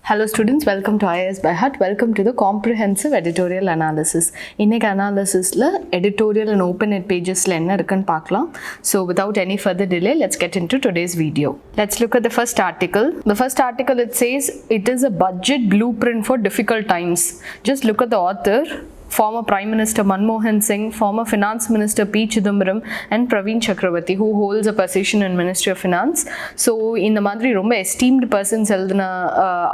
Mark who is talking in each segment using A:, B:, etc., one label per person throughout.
A: Hello students, welcome to IAS by Heart. Welcome to the comprehensive editorial analysis. இன்னைக்கு analysisல editorial and open net pagesல என்ன இருக்குன்னு பார்க்கலாம். So without any further delay, let's get into today's video. Let's look at the first article. The first article, it says it is a budget blueprint for difficult times. Just look at the author. Former Prime Minister Manmohan Singh, former Finance Minister P. Chidambaram and Praveen Chakravarti, who holds a position in Ministry of Finance. So, in the madri romba esteemed persons eldana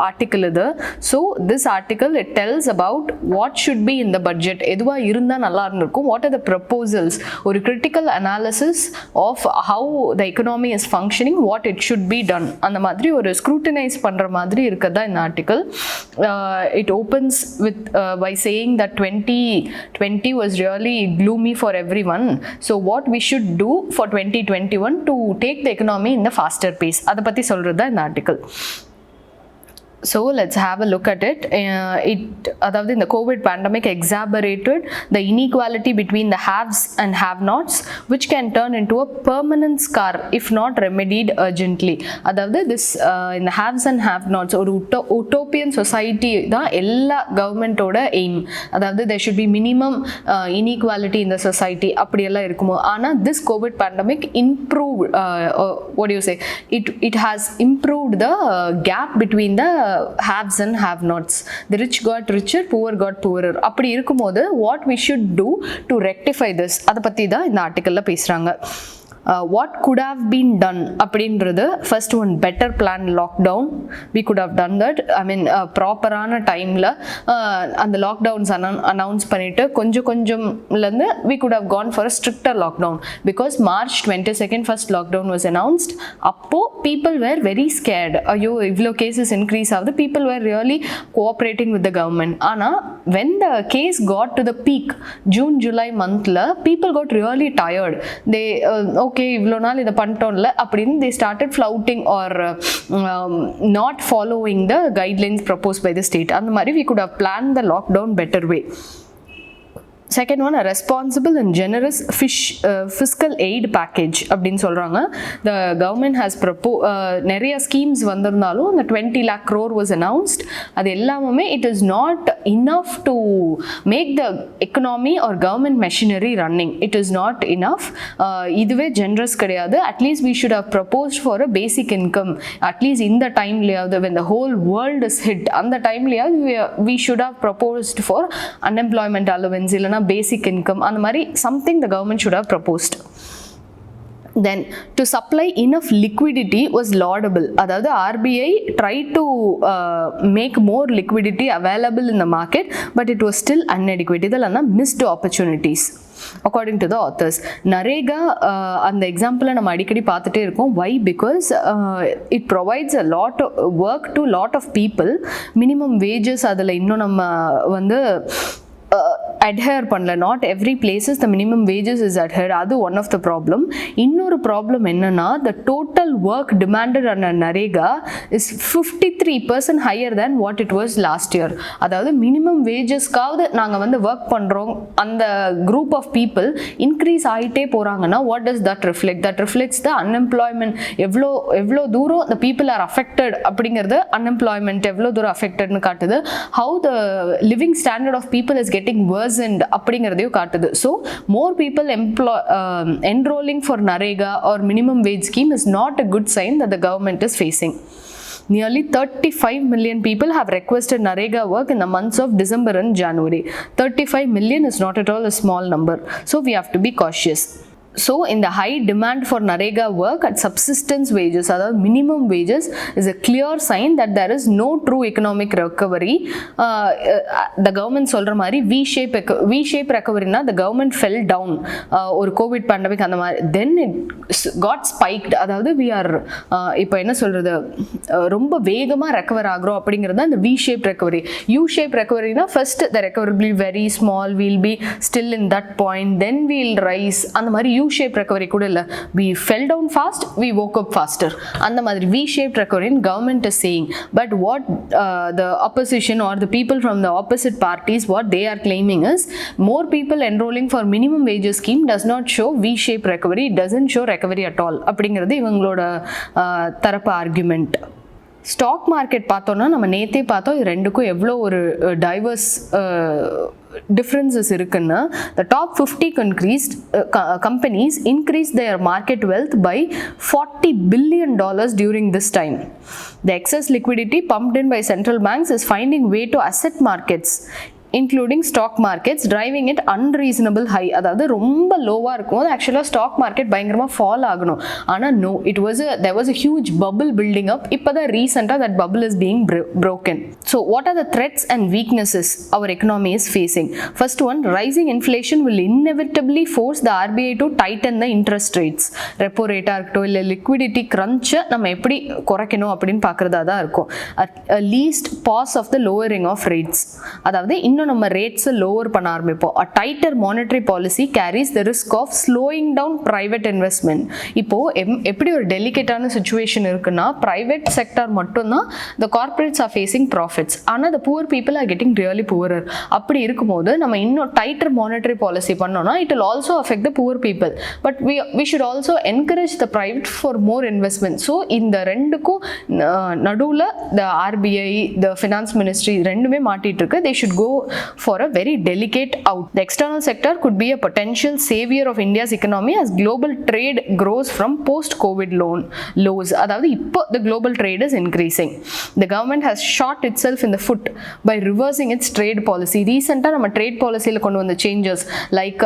A: article idu. So, this article, it tells about what should be in the budget. Eduva irundha nalla irundirukum. What are the proposals? Or critical analysis of how the economy is functioning, what it should be done. And the madri or scrutinize pandra madri irukada in the article. It opens with by saying that 2020 was really gloomy for everyone. So what we should do for 2021 to take the economy in the faster pace. Adha patti solradha in the article. So let's have a look at it. Adavadhu in the COVID pandemic exacerbated the inequality between the haves and have-nots, which can turn into a permanent scar if not remedied urgently. Adavadhu this in the haves and have-nots or utopian society da ella government oda aim. Adavadhu there should be minimum inequality in the society. Appadi ella irukumo. Ana this COVID pandemic improved what do you say? It has improved the gap between the haves and have-nots. The rich got richer, poor got poorer. அப்படி இருக்கும்போது what we should do to rectify this, அதை பற்றி தான் இந்த ஆர்டிக்கலில் பேசுகிறாங்க. What could have been done அப்படின்றது first one, better plan lockdown. We could have done that. I mean ப்ராப்பரான டைமில் அந்த லாக்டவுன்ஸ் அனௌன்ஸ் பண்ணிவிட்டு கொஞ்சம்லேருந்து we could have gone for a stricter lockdown because March 22nd first lockdown was announced. அப்போது people were very scared. ஐயோ இவ்வளோ cases increase ஆகுது. People were really cooperating with the government. ஆனால் when the case got to the peak, June, July monthல people got really tired. They okay இவ்வளோ நாள் இதை பண்ணிட்டோம்ல அப்படின்னு they started flouting or not following the guidelines proposed by the state. அந்த மாதிரி we could have planned the lockdown better way. Second one, a responsible and generous fiscal aid package அப்படின்னு சொல்கிறாங்க. The government has நிறைய schemes வந்திருந்தாலும் இந்த 20 lakh crore was announced. அது எல்லாமே it is not enough to make the economy or government machinery running. It is not enough. இதுவே generous கிடையாது. At least we should have proposed for a basic income. At least in the timeலையாவது when the whole world is hit, அந்த timeலையாவது we should have proposed for unemployment allowance இல்லைனா basic income, and mari something the government should have proposed. Then to supply enough liquidity was laudable. Adavadhu RBI tried to make more liquidity available in the market, but it was still inadequate. Idella missed opportunities according to the authors. Narega அந்த எக்ஸாம்பிளை நம்ம அடிக்கடி பார்த்துட்டே இருக்கோம். Why? Because it provides a lot of work to lot of people. Minimum wages அதில் இன்னும் நம்ம வந்து adhere பண்ணல. Not every places the minimum wages is adhered. அது one of the problem. இன்னொரு ப்ராப்ளம் என்னன்னா the total work demanded on Narega is 53% higher than what it was last year. அதாவது minimum wagesக்காவது நாங்கள் வந்து ஒர்க் பண்ணுறோம் அந்த group of people increase ஆகிட்டே போகிறாங்கன்னா what does that reflect? That reflects the unemployment. எவ்வளோ தூரம் the people are affected அப்படிங்கிறது unemployment எவ்வளோ தூரம் affectedனு காட்டுது. How the living standard of people is getting worsened அப்படிங்கிறதையும் காட்டுது. So more people enrolling for Narega or minimum wage scheme is not a good sign that the government is facing. Nearly 35 million people have requested Narega work in the months of December and January. 35 million is not at all a small number. So we have to be cautious. So in the high demand for Narega work at subsistence wages, அதாவது minimum wages, is a clear sign that there is no true economic recovery. The government சொல்கிற மாதிரி V-shape recovery na the government fell down ஒரு Covid pandemic அந்த மாதிரி then it got spiked. அதாவது we are இப்போ என்ன சொல்கிறது ரொம்ப வேகமாக ரெக்கவர் ஆகிறோம் அப்படிங்கிறது அந்த V-shape recovery. U-shape recovery na first the recovery will be very small, we'll be still in that point, then we'll rise. அந்த மாதிரி U-shaped recovery கூட இல்லை. We fell down fast, we woke up faster. அந்த மாதிரி V-shaped recovery government is saying. But what the opposition or the people from the opposite parties, what they are claiming is more people enrolling for minimum wages scheme does not show V-shaped recovery. It doesn't show recovery at all. அப்படிங்கிறது இவங்களோட தரப்பு argument. Stock market பார்த்தோன்னா நம்ம நேற்றே பார்த்தோம் இது ரெண்டுக்கும் எவ்வளோ ஒரு டைவர்ஸ் differences இருக்குன்னா the top 50 companies increased their market wealth by $40 billion during this time. The excess liquidity pumped in by central banks is finding way to asset markets including stock markets, driving it unreasonable high. அதாவது ரொம்ப லோவாக இருக்கும்போது ஆக்சுவலாக stock market பயங்கரமாக fall ஆகணும். ஆனால் no, there was a huge bubble building up. இப்போ தான் ரீசெண்டாக that bubble is being broken. So what are the threats and weaknesses our economy is facing? First one, rising inflation will inevitably force the RBI to tighten the interest rates. Repo ரேட்டாக இருக்கட்டும் இல்லை liquidity க்ரன்ச்சை நம்ம எப்படி குறைக்கணும் அப்படின்னு பார்க்குறதா தான் இருக்கும். Least pause of the lowering of rates. அதாவது இன்னும் நம்ம ரேட்ஸை லோவர் பண்ண ஆரம்பிப்போம். A tighter monetary policy carries the risk of slowing down private investment. இப்போ எப்படி ஒரு டெலிகேட்டான சிச்சுவேஷன் இருக்குன்னா பிரைவேட் செக்டர் மட்டும்தான் the corporates are facing profits. ஆனால் the poor people are getting really poorer. அப்படி இருக்கும்போது நம்ம இன்னும் டைட்டர் மானிட்டரி பாலிசி பண்ணோம்னா it will also affect the poor people. But we should also encourage the private for more investment. So இந்த ரெண்டுக்கும் நடுவில் the RBI, the finance ministry ரெண்டுமே மாட்டிட்டு இருக்கு. They should go for a very delicate out. The external sector could be a potential savior of India's economy as global trade grows from post-COVID lows. அதாவது இப்போ the global trade is increasing. The government has shot itself in the foot by reversing its trade policy. Recently நம்ம trade policyல கொண்டு வந்த changes like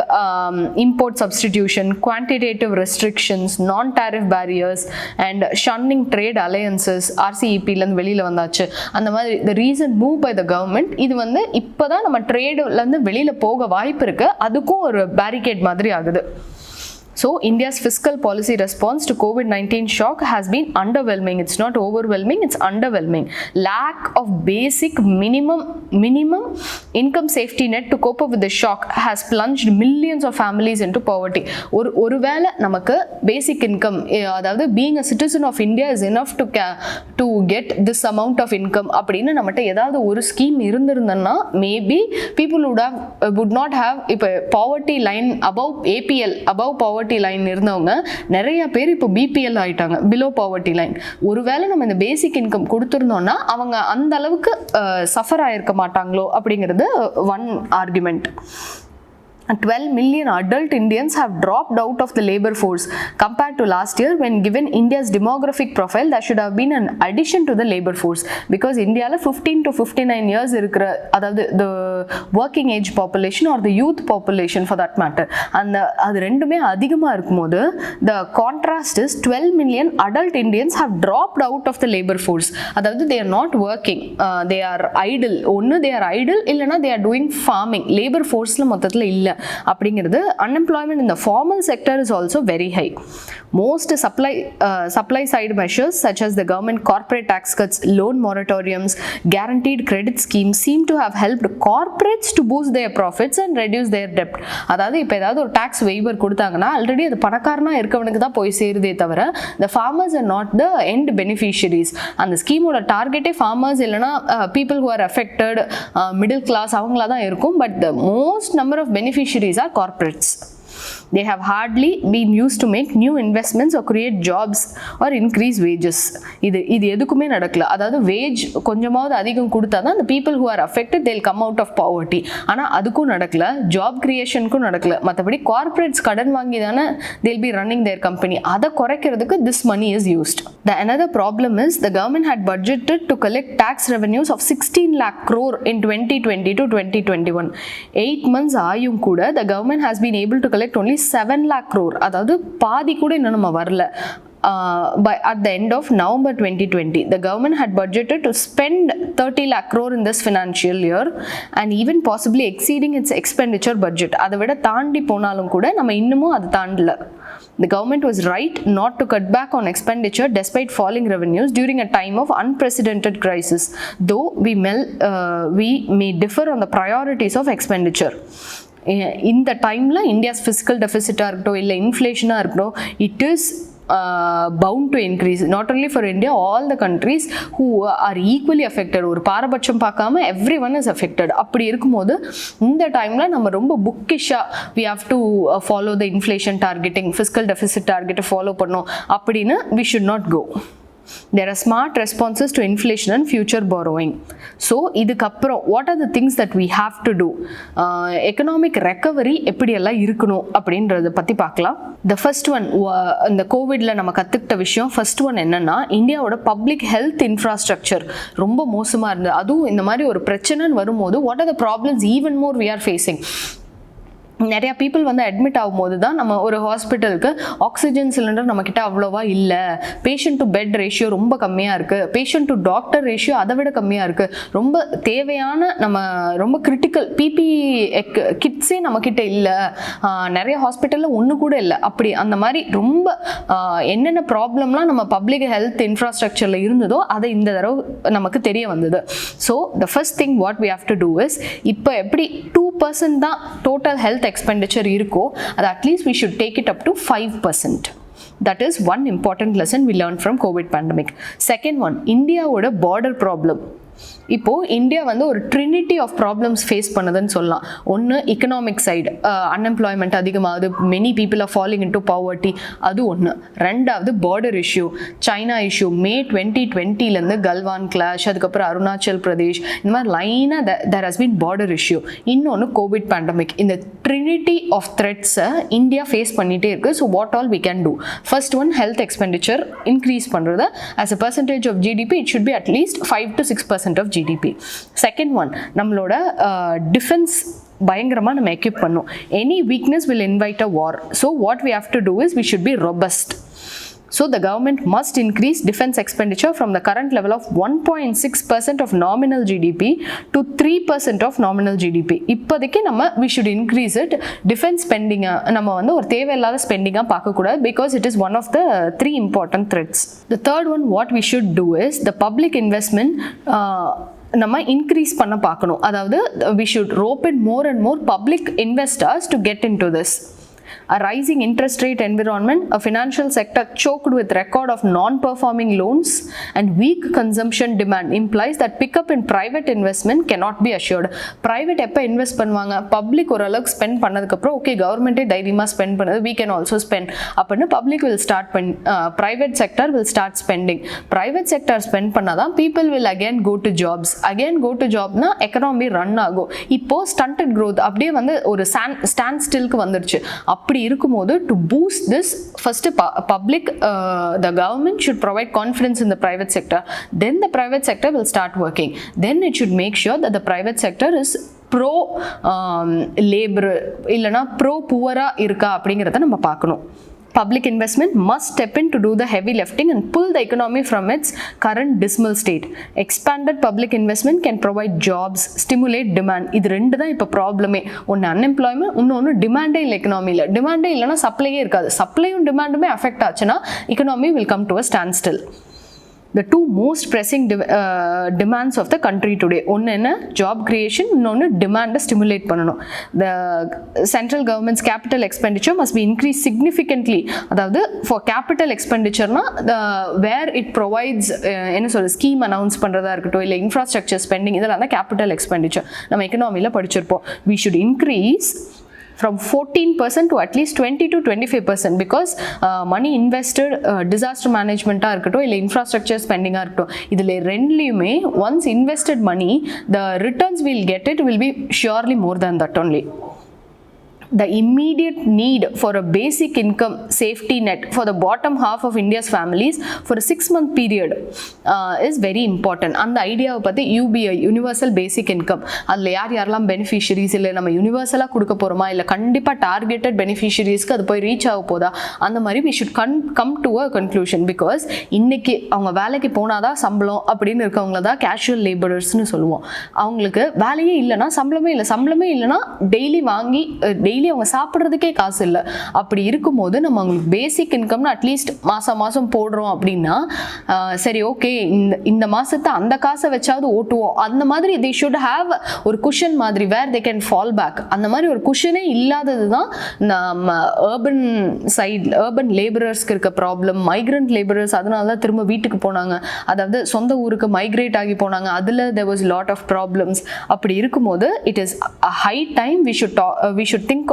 A: import substitution, quantitative restrictions, non-tariff barriers and shunning trade alliances RCEP ல இருந்து வெளியில வந்தாச்சு. அந்த மாதிரி the recent move by the government இது வந்து இப்போதான் நம்ம ட்ரேட்லேருந்து வெளியில் போக வாய்ப்பு இருக்குது. அதுக்கும் ஒரு பேரிகேட் மாதிரி ஆகுது. So India's fiscal policy response to COVID-19 shock has been underwhelming. It's not overwhelming, it's underwhelming. Lack of basic minimum income safety net to cope up with the shock has plunged millions of families into poverty. ஒருவேளை நமக்கு basic income, அதாவது being a citizen of India is enough to get this amount of income அப்படின்னு நம்மகிட்ட ஏதாவது ஒரு scheme இருந்திருந்தன்னா maybe people would not have இப்போ poverty line above APL above poverty line இருந்தவங்க நிறைய பேர் இப்போ பிபிஎல் ஆயிட்டாங்க, பிலோ பாவர்ட்டி லைன். ஒருவேளை நம்ம இந்த பேசிக் இன்கம் கொடுத்துருந்தோம்னா அவங்க அந்த அளவுக்கு சஃபர் ஆயிருக்க மாட்டாங்களோ அப்படிங்கிறது one argument. 12 million adult Indians have dropped out of the labor force compared to last year. When given India's demographic profile, there should have been an addition to the labor force because India 15 to 59 years இருக்கிற அதாவது the working age population or the youth population for that matter and அது ரெண்டுமே அதிகமாக இருக்கும்போது the contrast is 12 million adult Indians have dropped out of the labor force. அதாவது they are not working, they are idle. ஒன்று they are idle இல்லைனா they are doing farming. labor forceல மொத்தத்தில் இல்லை அப்படிங்கிறது. unemployment in the formal sector is also very high. Most supply side measures such as the government corporate tax cuts, loan moratoriums, guaranteed credit schemes seem to have helped corporates to boost their profits and reduce their debt. அதாவது இப்போ ஏதாவது ஒரு tax waiver கொடுத்தாங்கன்னா already அது பணக்காரனா இருக்கவனுக்கு தான் போய் சேருதே தவிர the farmers are not the end beneficiaries. அந்த ஸ்கீமோட டார்கெட்டே farmers இல்லைனா people who are affected, middle class அவங்களா தான் இருக்கும். But the most number of beneficiaries are corporates. They have hardly been used to make new investments or create jobs or increase wages. இது எதுக்குமே நடக்கல. அதாவது wage கொஞ்சமாவது அதிகம் கொடுத்தா தான் the people who are affected they'll come out of poverty. ஆனால் அதுக்கும் நடக்கல, ஜாப் கிரியேஷனுக்கும் நடக்கல. மற்றபடி கார்பரேட்ஸ் கடன் வாங்கி தானே they'll be running their company. அதை குறைக்கிறதுக்கு this money is used. Another problem is the government had budgeted to collect tax revenues of 16 lakh crore in 2020 to 2021. 8 months ஆயும் கூட the government has been able to collect only 7 lakh crore. அதாவது பாதி கூட இன்னும் நம்ம வரல. At the end of November 2020, the government had budgeted to spend 30 lakh crore in this financial year and even possibly exceeding its expenditure budget. அதை விட தாண்டி போனாலும் கூட நம்ம இன்னமும் அது தாண்டல. The government was right not to cut back on expenditure despite falling revenues during a time of unprecedented crisis, though we may differ on the priorities of expenditure. இந்த டைமில் இந்தியாஸ் ஃபிஸ்கல் டெஃபிசிட்டாக இருக்கட்டும் இல்லை இன்ஃப்ளேஷனாக இருக்கட்டும் it is bound to increase not only for India, all the countries who are equally affected. ஒரு பாரபட்சம் பார்க்காம everyone is affected. அப்படி இருக்கும்போது இந்த டைமில் நம்ம ரொம்ப புக்கிஷாக we have to follow the inflation targeting, fiscal deficit target follow பண்ணோம் அப்படின்னு we should not go. There are smart responses to inflation and future borrowing. So இதுக்கப்புறம் what are the things that we have to do? Economic recovery எப்படியெல்லாம் இருக்கணும் அப்படின்றத பற்றி பார்க்கலாம். The first one, இந்த கோவிடில் நம்ம கற்றுக்கிட்ட விஷயம் ஃபர்ஸ்ட் ஒன் என்னன்னா, இந்தியாவோட பப்ளிக் ஹெல்த் இன்ஃப்ராஸ்ட்ரக்சர் ரொம்ப மோசமாக இருந்தது. அதுவும் இந்த மாதிரி ஒரு பிரச்சனைன்னு வரும்போது what are the problems even more we are facing? நிறையா பீப்புள் வந்து அட்மிட் ஆகும்போது தான் நம்ம ஒரு ஹாஸ்பிட்டலுக்கு ஆக்சிஜன் சிலிண்டர் நம்மக்கிட்ட அவ்வளோவா இல்லை, பேஷண்ட் டு பெட் ரேஷியோ ரொம்ப கம்மியாக இருக்குது, பேஷண்ட் டு டாக்டர் ரேஷியோ அதை விட கம்மியாக இருக்குது, ரொம்ப தேவையான நம்ம ரொம்ப கிரிட்டிக்கல் பிபி கிட்ஸே நம்மக்கிட்ட இல்லை, நிறைய ஹாஸ்பிட்டலில் ஒன்று கூட இல்லை, அப்படி அந்த மாதிரி ரொம்ப என்னென்ன ப்ராப்ளம்லாம் நம்ம பப்ளிக் ஹெல்த் இன்ஃப்ராஸ்ட்ரக்சரில் இருந்ததோ அதை இந்த தடவை நமக்கு தெரிய வந்தது. So the first thing what we have to do is, இப்போ எப்படி 2% தான் டோட்டல் ஹெல்த் எக்ஸ்பெண்டிச்சர் இருக்கோ அது at least we should take it up to 5%. That is one important lesson we learned from COVID pandemic. Second one, இந்தியாவோட border problem. இப்போது India வந்து ஒரு trinity of problems face பண்ணுதுன்னு சொல்லலாம். ஒன்று எக்கனாமிக் சைடு, அன்எம்ப்ளாய்மெண்ட் அதிகமாகுது, many people are falling into poverty, அது ஒன்று. ரெண்டாவது border issue, China issue, May 2020 Galwan clash, அதுக்கப்புறம் அருணாச்சல் பிரதேஷ், இந்த மாதிரி லைனாக there has been border issue. இன்னொன்று கோவிட் பேண்டமிக். இந்த ட்ரினிட்டி ஆஃப் த்ரெட்ஸை இந்தியா ஃபேஸ் பண்ணிகிட்டே இருக்குது. So what all we can do? First one, health expenditure increase பண்ணுறது. As a percentage of GDP it should be at least 5 to 6% of GDP. Second one, நம்மளோட defence பயங்கரமாக நம்ம equip பண்ணோம். Any weakness will invite a war. So what we have to do is we should be robust. So the government must increase defense expenditure from the current level of 1.6% of nominal GDP to 3% of nominal GDP. இப்போதைக்கு நம்ம we should increase it. Defense spending நம்ம வந்து ஒரு தேவையில்லாத ஸ்பெண்டிங்காக பார்க்கக்கூடாது, because it is one of the 3 important threats. The third one, what we should do is the public investment நம்ம increase பண்ண பார்க்கணும். அதாவது we should rope in more and more public investors to get into this. A rising interest rate environment, a financial sector choked with record of non-performing loans and weak consumption demand implies that pickup in private investment cannot be assured. Private எப்போ invest பண்ணுவாங்க? Public ஓரளவுக்கு spend பண்ணதுக்கப்புறம் okay கவர்மெண்ட்டே தைரியமாக spend பண்ணுது, we can also spend அப்படின்னு public will start private sector will start spending. Private sector spend பண்ணாதான் people will again go to jobs. Again go to jobனா எக்கனாமி ரன் ஆகும். இப்போ stunted growth அப்படியே வந்து ஒரு ஸ்டாண்ட் ஸ்டில்க்கு வந்துடுச்சு. அப்படி இருக்கும்போது to boost this, first public the government should provide confidence in the private sector, then the private sector will start working, then it should make sure that the private sector is pro labor இல்லனா pro poor இருக்கா அப்படிங்கறத நம்ம பார்க்கணும். Public investment must step in to do the heavy lifting and pull the economy from its current dismal state. Expanded public investment can provide jobs, stimulate demand. இது ரெண்டு தான் இப்போ ப்ராப்ளமே. ஒன்று அன்எம்ப்ளாய்மெண்ட், இன்னொன்று டிமாண்டே இல்லை எக்கனாமியில். டிமாண்டே இல்லைனா சப்ளையே இருக்காது. சப்ளையும் டிமாண்டுமே அஃபெக்ட் ஆச்சுன்னா economy will come to a standstill. The two most pressing demands of the country today, ஒன்று என்ன, ஜாப் கிரியேஷன், இன்னொன்று டிமாண்டை ஸ்டிமுலேட் பண்ணணும். The central government's capital expenditure must be increased significantly. அதாவது for capital expenditureனா where it provides என்ன சொல்ற scheme announce பண்ணுறதா இருக்கட்டும், இல்லை இன்ஃப்ராஸ்ட்ரக்சர் ஸ்பெண்டிங், இதெல்லாம் தான் கேபிட்டல் எக்ஸ்பெண்டிச்சர். நம்ம எக்கனாமியில் படிச்சிருப்போம். We should increase from 14% to at least 20 to 25%, because money invested disaster management இருக்கட்டும் இல்லை infrastructure spending இருக்கட்டும், இதில் ரெண்டுலையுமே once invested money, the returns we'll get it will be surely more than that only. The immediate need for a basic income safety net for the bottom half of India's families for a 6-month period is very important. அந்த ஐடியாவை பற்றி UBI, universal பேசிக் income, அதில் யாரெல்லாம் beneficiaries, இல்லை நம்ம யூனிவர்சலாக கொடுக்க போகிறோமா, இல்லை கண்டிப்பாக டார்கெட்டட் பெனிஃபிஷரிஸ்க்கு அது போய் ரீச் ஆக போதா, அந்த மாதிரி we should come to a conclusion. because இன்னைக்கு அவங்க வேலைக்கு போனாதான் சம்பளம் அப்படின்னு இருக்கவங்கள தான் கேஷுவல் லேபரர்ஸ்னு சொல்லுவோம். அவங்களுக்கு வேலையே இல்லைனா சம்பளமே இல்லை, சம்பளமே இல்லைனா டெய்லி வாங்கி டெய்லி அவங்க சாப்பிட்றதுக்கே காசு இல்லை. அப்படி இருக்கும்போது நம்ம அவங்களுக்கு பேசிக் இன்கம்னு அட்லீஸ்ட் மாதம் போடுறோம் அப்படின்னா சரி ஓகே இந்த மாதத்தை அந்த காசை வச்சாவது ஓட்டுவோம். அந்த மாதிரி they should have ஒரு குஷன் மாதிரி where they can fall back. அந்த மாதிரி ஒரு குஷனே இல்லாதது தான் நம்ம அர்பன் லேபரர்ஸ்க்கு இருக்க ப்ராப்ளம். மைக்ரண்ட் லேபரர்ஸ் அதனால தான் திரும்ப வீட்டுக்கு போனாங்க, அதாவது சொந்த ஊருக்கு மைக்ரேட் ஆகி போனாங்க. அதில் there was lot of problems. அப்படி இருக்கும்போது it is a high time we should think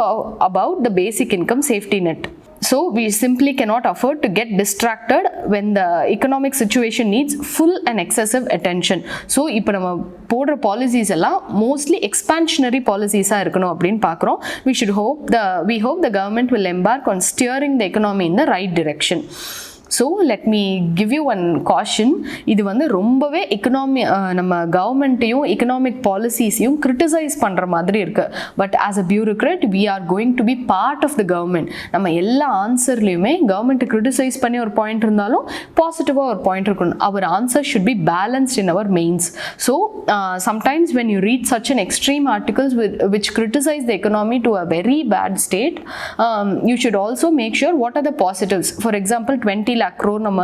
A: about the basic income safety net. So we simply cannot afford to get distracted when the economic situation needs full and excessive attention. So இப்போ நம்ம போடுற policies எல்லாம் mostly expansionary பாலிசிஸாக இருக்கணும் அப்படின்னு பார்க்குறோம். We hope the government will embark on steering the economy in the right direction. So let me give you one caution. இது வந்து ரொம்பவே நம்ம கவர்மெண்ட்டையும் எக்கனாமிக் பாலிசிஸையும் கிரிட்டிசைஸ் பண்ணுற மாதிரி இருக்குது. But as a bureaucrat we are going to be part of the government. நம்ம எல்லா ஆன்சர்லையுமே கவர்மெண்ட்டை கிரிட்டிசைஸ் பண்ணி ஒரு பாயிண்ட் இருந்தாலும் பாசிட்டிவாக ஒரு பாயிண்ட் இருக்கணும். Our answer should be balanced in our mains. So sometimes when you read such an extreme articles which criticize the economy to a very bad state, you should also make sure what are the positives. For example, 20 lakh crore நம்ம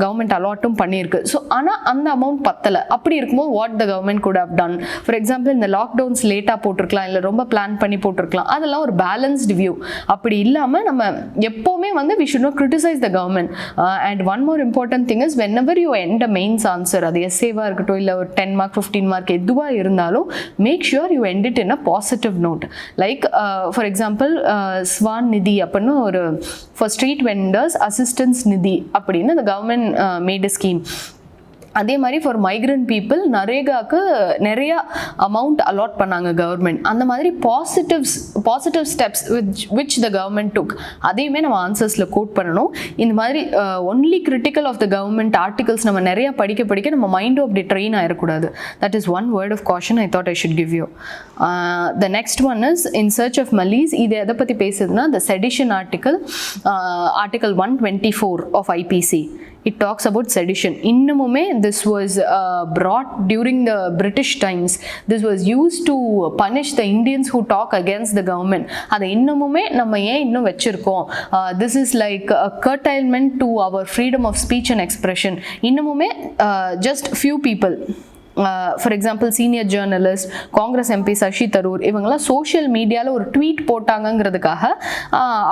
A: government அலாட்டும் பண்ணியிருக்கு. So ஆனால் அந்த amount பத்தலை. அப்படி இருக்கும்போது what the government could have done. For example இந்த lockdowns லேட்டாக போட்டிருக்கலாம், இல்லை ரொம்ப பிளான் பண்ணி போட்டிருக்கலாம். அதெல்லாம் ஒரு பேலன்ஸ்டு வியூ. அப்படி இல்லாமல் நம்ம எப்போவுமே வந்து we should not criticize the government. And one more important thing is whenever you end a mains answer, அது எஸ்ஏவாக இருக்கட்டும் இல்லை ஒரு 10 mark 15 mark எதுவாக இருந்தாலும் make sure you end it in a positive note. Like for example Swan நிதி அப்படின்னு ஒரு for street vendors assistance நிதி அப்படின்னு the government made a scheme. அதே மாதிரி ஃபார் மைக்ரண்ட் பீப்புள் நரேகாவுக்கு நிறைய அமௌண்ட் அலாட் பண்ணாங்க கவர்மெண்ட். அந்த மாதிரி positive steps which the government took அதையுமே நம்ம ஆன்சர்ஸில் கோட் பண்ணணும். இந்த மாதிரி only critical of the government articles நம்ம நிறைய படிக்க நம்ம மைண்டும் அப்படி ட்ரெயின் ஆகிடக்கூடாது. That is one word of caution I thought I should give you. The next one is in search of malice. இது எதை பற்றி பேசுதுன்னா the sedition article 124 of IPC. It talks about sedition. இன்னமுமே this was brought during the British times. This was used to punish the Indians who talk against the government. அதை இன்னமுமே நம்ம ஏன் இன்னும் வச்சிருக்கோம்? This is like a curtailment to our freedom of speech and expression. இன்னமுமே just few people, for example senior journalist, Congress MP Shashi Tharoor, இவங்கெல்லாம் social மீடியாவில் ஒரு ட்வீட் போட்டாங்கங்கிறதுக்காக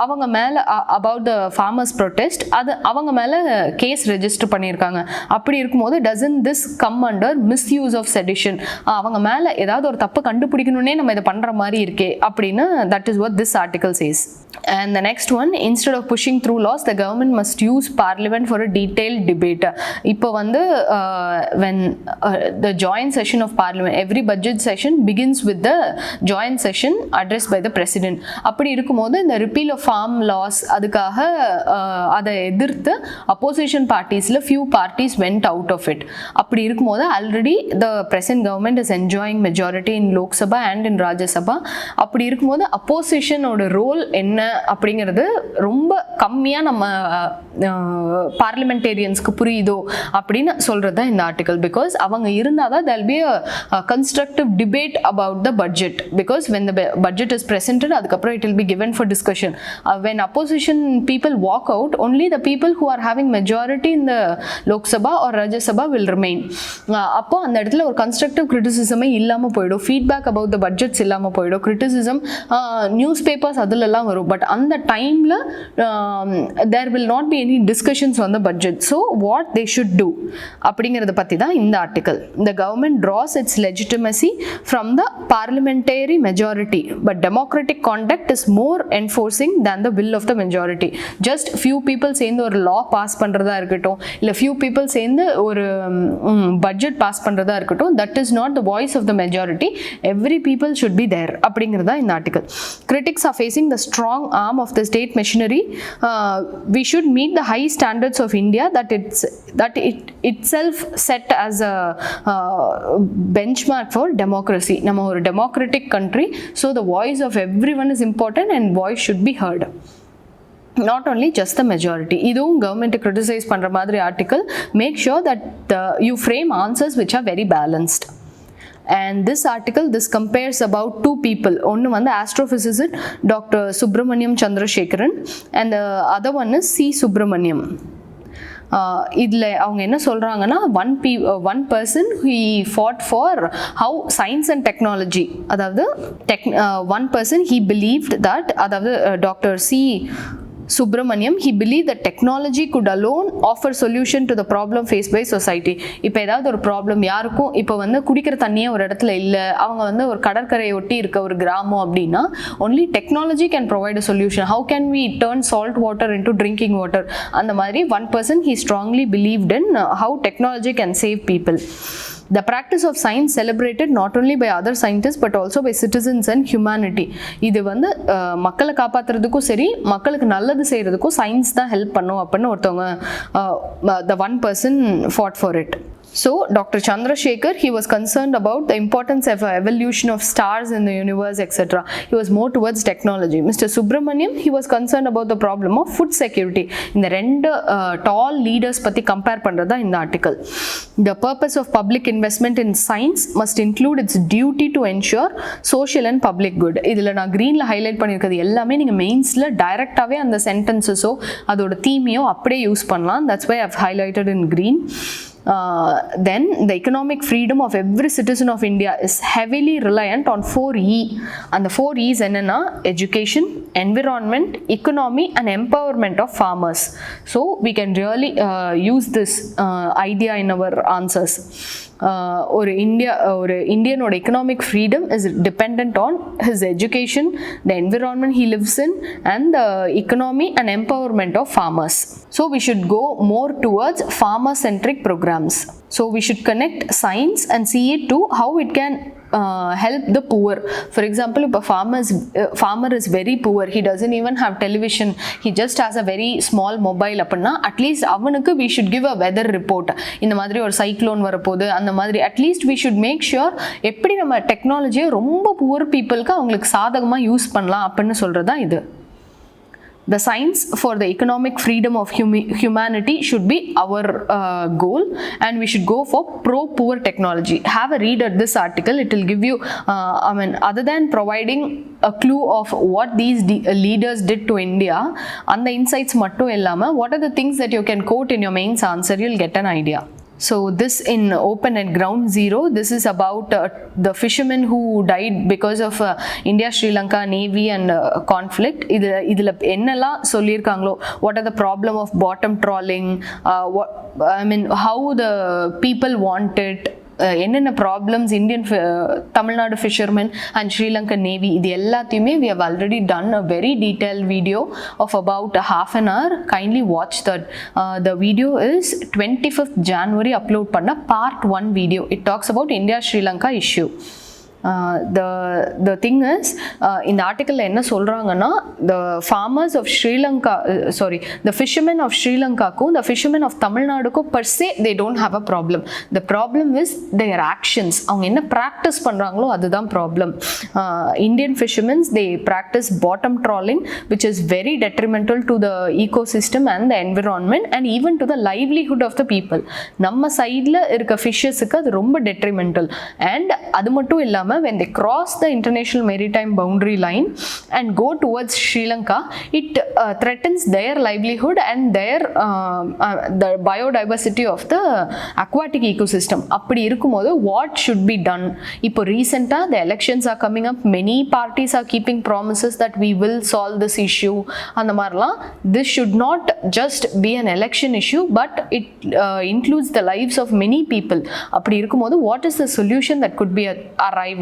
A: அவங்க மேலே அபவுட் த ஃபார்மர்ஸ் ப்ரொட்டஸ்ட் அது அவங்க மேலே கேஸ் ரெஜிஸ்டர் பண்ணியிருக்காங்க. அப்படி இருக்கும்போது doesn't this come under misuse of sedition? அவங்க மேலே ஏதாவது ஒரு தப்பு கண்டுபிடிக்கணுன்னே நம்ம இதை பண்ணுற மாதிரி இருக்கே அப்படின்னு that is what this article says. And the next one, instead of pushing through laws, the government must use parliament for a detailed debate. இப்போ வந்து when the joint session of parliament, every budget session begins with the joint session addressed by the president. அப்படி இருக்கும்போது இந்த repeal of farm laws அதுக்காக அதை எதிர்த்து opposition partiesல few parties went out of it. அப்படி இருக்கும்போது already the present government is enjoying majority in Lok Sabha and in Rajya Sabha. அப்படி இருக்கும்போது opposition ஓட ரோல் என்ன அப்படிங்கிறது ரொம்ப கம்மியாக நம்ம பார்லிமெண்டேரியன்ஸ்க்கு புரியுதோ அப்படின்னு சொல்கிறது தான் இந்த ஆர்டிக்கல். பிகாஸ் அவங்க இருந்தால் தான் there'll be a constructive debate about the budget, because when the budget is presented அதுக்கப்புறம் it will be given for discussion. When opposition people walk out, only the people who are having majority in the Lok Sabha or Rajya Sabha will remain. அப்போ அந்த இடத்துல ஒரு constructive கிரிட்டிசிசமே இல்லாமல் போயிடும், feedback about the budgets இல்லாமல் போயிடும், criticism news papers அதிலெல்லாம் வரும். பட் அந்த டைமில் there will not be any discussions on the budget. So what they should do அப்படிங்கிறத பற்றி தான் இந்த article. The government draws its legitimacy from the parliamentary majority, but democratic conduct is more enforcing than the will of the majority. Just few people சேர்ந்து ஒரு law pass பண்ணுறதா இருக்கட்டும், இல்லை few people சேர்ந்து ஒரு budget pass பண்ணுறதா இருக்கட்டும், that is not the voice of the majority. Every people should be there அப்படிங்கிறதா இந்த article. Critics are facing the strong arm of the state machinery. We should meet the high standards of India that it itself set as a benchmark for democracy. நம்ம ஒரு democratic country, so the voice of everyone is important and voice should be heard, not only just the majority. இதுவும் கவர்மெண்ட்டை criticise பண்ணுற மாதிரி article. Make sure that you frame answers which are very balanced. And this article, this compares about two people. ஒன்று வந்து astrophysicist Dr. Subramaniam Chandrasekharan and the other one is C. Subramaniam. இதில் அவங்க என்ன சொல்கிறாங்கன்னா one person he fought for how science and technology, அதாவது one person he believed that, அதாவது Dr. C. Subramaniam, he believed that technology could alone offer solution to the problem faced by society. இப்போ ஏதாவது ஒரு problem யாருக்கும் இப்போ வந்து குடிக்கிற தண்ணியே ஒரு இடத்துல இல்லை, அவங்க வந்து ஒரு கடற்கரையை ஒட்டி இருக்க ஒரு கிராமம் அப்படின்னா only technology can provide a solution. How can we turn salt water into drinking water? அந்த மாதிரி one person he strongly believed in how technology can save people. The practice of science celebrated not only by other scientists but also by citizens and humanity. இது வந்து மக்களை காப்பாற்றுறதுக்கும் சரி, மக்களுக்கு நல்லது செய்கிறதுக்கும் science தான் help பண்ணும் அப்படின்னு ஒருத்தவங்க the one person fought for it. So Dr. Chandrasekhar, he was concerned about the importance of evolution of stars in the universe, etc. He was more towards technology. Mr. Subramaniam, he was concerned about the problem of food security. இந்த ரெண்டு tall leaders பற்றி compare பண்ணுறதா இந்த article. The purpose of public investment in science must include its duty to ensure social and public good. இதில் நான் க்ரீனில் highlight பண்ணியிருக்கிறது எல்லாமே நீங்கள் மெயின்ஸில் டைரெக்டாகவே அந்த சென்டென்சஸோ அதோட தீமையோ அப்படியே யூஸ் பண்ணலாம். That's why I've highlighted in green. Then the economic freedom of every citizen of India is heavily reliant on 4E. And the 4 E's என்னன்னா education, environment, economy and empowerment of farmers. So we can really use this idea in our answers. ஒரு இந்தியனோட economic freedom is dependent on his education, the environment he lives in and the economy and empowerment of farmers. So we should go more towards farmer centric programs. So we should connect science and see it to how it can help the poor. For example, if a farmer is very poor, he doesn't even have television, he just has a very small mobile அப்படின்னா at least அவனுக்கு we should give a weather report. இந்த மாதிரி ஒரு cyclone வரப்போகுது அந்த மாதிரி at least we should make sure எப்படி நம்ம டெக்னாலஜியை ரொம்ப புவர் பீப்புளுக்கு அவங்களுக்கு சாதகமாக யூஸ் பண்ணலாம் அப்படின்னு சொல்கிறது தான் இது. The science for the economic freedom of humanity should be our goal, and we should go for pro-poor technology. Have a read at this article. It will give you, other than providing a clue of what these leaders did to India, and the insights mattu illama, what are the things that you can quote in your mains answer, you'll get an idea. So this in Open at Ground Zero, this is about the fishermen who died because of India-Sri Lanka Navy and conflict. இதில் என்னெல்லாம் சொல்லியிருக்காங்களோ, what are the problem of bottom trawling, how the people want it, என்னென்ன problems Indian Tamil Nadu fishermen and Sri Lankan navy, இது எல்லாத்தையுமே we have already done a very detailed video of about half an hour. Kindly watch that. The video is 25th January upload பண்ண part 1 video. It talks about India-Sri Lanka issue. The thing is, இந்த ஆர்டிக்கலில் என்ன சொல்கிறாங்கன்னா, the farmers of Sri Lanka, the fishermen of Sri Lankaக்கும் the fishermen of தமிழ்நாடுக்கும் per se they don't have a problem. The problem is their actions. அவங்க என்ன practice பண்ணுறாங்களோ அதுதான் problem. Indian fishermen, they practice bottom trawling which is very detrimental to the ecosystem and the environment and even to the livelihood of the people. நம்ம சைடில் இருக்க ஃபிஷ்ஷஸுக்கு அது ரொம்ப detrimental. And அது மட்டும் இல்லாமல் when they cross the international maritime boundary line and go towards Sri Lanka, it threatens their livelihood and their the biodiversity of the aquatic ecosystem. அப்படி இருக்கும்போது what should be done? இப்போ ரீசெண்டாக the elections are coming up, many parties are keeping promises that we will solve this issue. அந்த மாதிரிலாம் this should not just be an election issue but it includes the lives of many people. அப்படி இருக்கும்போது what is the solution that could be arrived,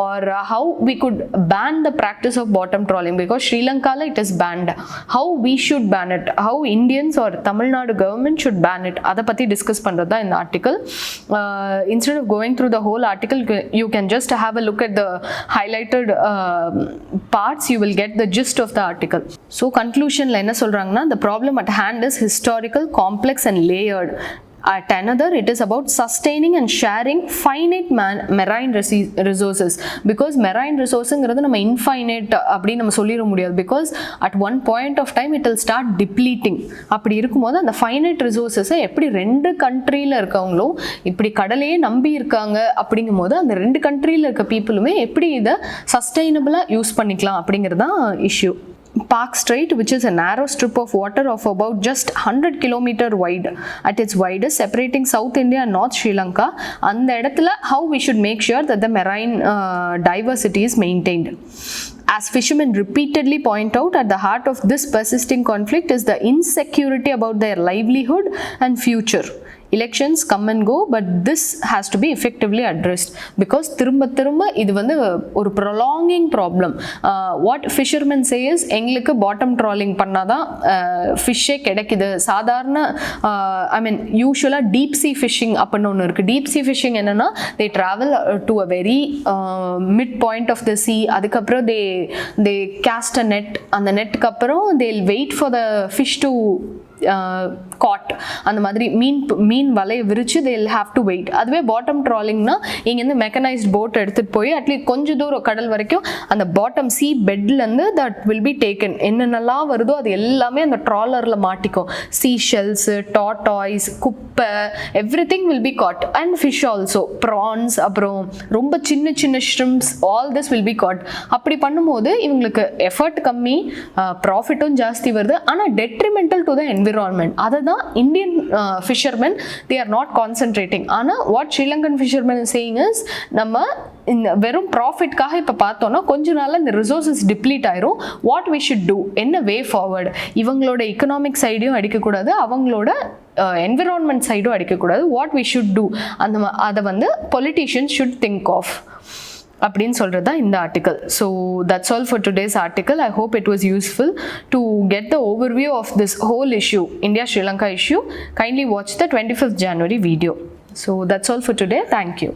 A: or how we could ban the practice of bottom trawling, because Sri Lanka it is banned. How we should ban it, how Indians or Tamil Nadu government should ban it, அதை பற்றி discuss பண்ணுறது தான் இந்த article. Instead of going through the whole article, you can just have a look at the highlighted parts, you will get the gist of the article. So conclusionல என்ன சொல்கிறாங்கன்னா, the problem at hand is historical, complex and layered. At another, it is about sustaining and sharing finite marine resources, because marine resources நம்ம infinite அப்படி நம்ம சொல்லிட முடியாது, because at one point of time it will start depleting. அப்படி இருக்கும்போது அந்த finite resources எப்படி ரெண்டு கண்ட்ரியில் இருக்கவங்களோ இப்படி கடலையே நம்பி இருக்காங்க, அப்படிங்கும் போது அந்த ரெண்டு கண்ட்ரியில் இருக்க பீப்புளுமே எப்படி இதை சஸ்டைனபிளாக யூஸ் பண்ணிக்கலாம் அப்படிங்கிறது தான் issue. Park Strait, which is a narrow strip of water of about just 100 km wide at its widest, separating South India and North Sri Lanka, அந்த இடத்துல how we should make sure that the marine diversity is maintained. As fishermen repeatedly point out, at the heart of this persisting conflict is the insecurity about their livelihood and future. Elections come and go, but this has to be effectively addressed because திரும்ப இது வந்து ஒரு prolonging problem. What fishermen say is எங்களுக்கு bottom trawling பண்ணாதான் ஃபிஷ்ஷே கிடைக்குது. சாதாரண ஐ மீன் யூஸ்வலாக deep sea fishing அப்படின்னு ஒன்று இருக்குது. டீப் சி ஃபிஷ்ஷிங் என்னென்னா they travel to a very mid point of the sea. அதுக்கப்புறம் தே கேஸ்ட் அ நெட். அந்த நெட்டுக்கு அப்புறம் they wait for the fish to caught. அந்த மாதிரி மீன் வலையை விரிச்சு they will have to wait. அதுவே பாட்டம் ட்ராலிங்னா இங்கேருந்து மெக்கனைஸ்ட் போட் எடுத்துகிட்டு போய் அட்லீஸ்ட் கொஞ்சம் தூரம் கடல் வரைக்கும் அந்த பாட்டம் சி பெட்லேருந்து தட் வில் பி டேக்கன். என்னென்னலாம் வருதோ அது எல்லாமே அந்த ட்ராலரில் மாட்டிக்கும். சீ ஷெல்ஸு, டாட்டாய்ஸ், குப்பை, everything will be caught. And fish also, prawns, அப்புறம் ரொம்ப சின்ன சின்ன shrimps, all this will be caught. அப்படி பண்ணும்போது இவங்களுக்கு எஃபர்ட் கம்மி, ப்ராஃபிட்டும் ஜாஸ்தி வருது. ஆனால் டெட்ரிமெண்டல் டு த என்விரான்மெண்ட். அதை தான் Indian fishermen they are not concentrating. ஆனால் what Sri Lankan fishermen saying is, நம்ம இந்த வெறும் ப்ராஃபிட்காக இப்போ பார்த்தோன்னா கொஞ்ச நாளில் இந்த ரிசோர்ஸஸ் டிப்ளீட் ஆயிரும். வாட் வி ஷுட் டூ, என்ன வே ஃபார்வர்டு? இவங்களோட எக்கனாமிக் சைடையும் அடிக்கக்கூடாது, அவங்களோட என்விரான்மெண்ட் சைடும் அடிக்கக்கூடாது. வாட் வி ஷுட் டூ, அதை வந்து பொலிட்டீஷியன்ஸ் ஷுட் திங்க் ஆஃப் அப்படின்னு சொல்கிறது தான் இந்த article. So that's all for today's article. I hope it was useful to get the overview of this whole issue, India Sri Lanka issue. Kindly watch the 25th January video. So that's all for today. Thank you.